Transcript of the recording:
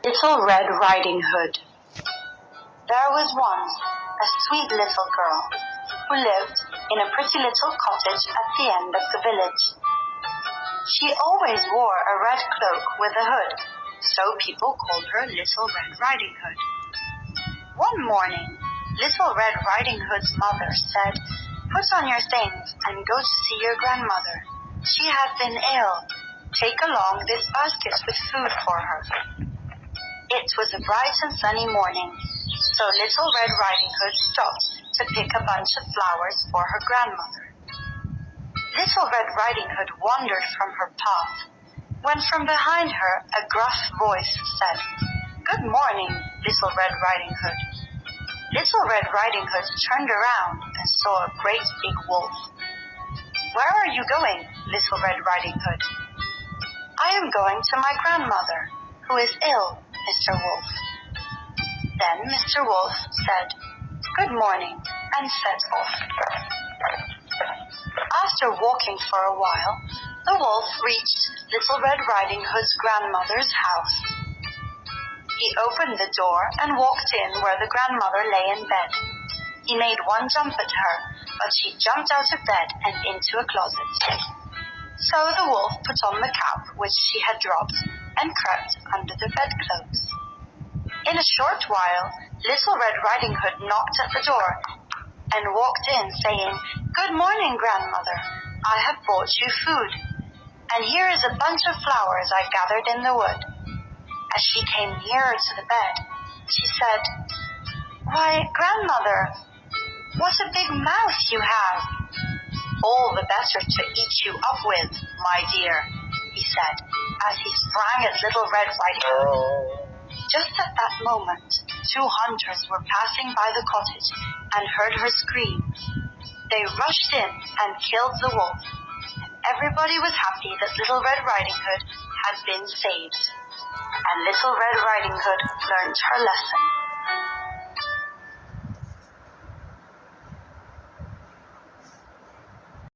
Little Red Riding Hood. There was once a sweet little girl who lived in a pretty little cottage at the end of the village. She always wore a red cloak with a hood, so people called her Little Red Riding Hood. One morning, Little Red Riding Hood's mother said, "Put on your things and go to see your grandmother. She has been ill. Take along this basket with food for her." It was a bright and sunny morning, so Little Red Riding Hood stopped to pick a bunch of flowers for her grandmother. Little Red Riding Hood wandered from her path when from behind her a gruff voice said, "Good morning, Little Red Riding Hood." Little Red Riding Hood turned around and saw a great big wolf. "Where are you going, Little Red Riding Hood?" "I am going to my grandmother, who is ill, Mr. Wolf." Then Mr. Wolf said, "Good morning," and set off. After walking for a while, the wolf reached Little Red Riding Hood's grandmother's house. He opened the door and walked in where the grandmother lay in bed. He made one jump at her, but she jumped out of bed and into a closet. So the wolf put on the cap which she had dropped and crept under the bedclothes. In a short while, Little Red Riding Hood knocked at the door and walked in saying, "Good morning, grandmother. I have brought you food, and here is a bunch of flowers I gathered in the wood." As she came nearer to the bed, she said, "Why, grandmother, what a big mouth you have." "All the better to eat you up with, my dear," he said, as he sprang at Little Red Riding Hood. Just at that moment, two hunters were passing by the cottage and heard her scream. They rushed in and killed the wolf, and everybody was happy that Little Red Riding Hood had been saved. And Little Red Riding Hood learned her lesson.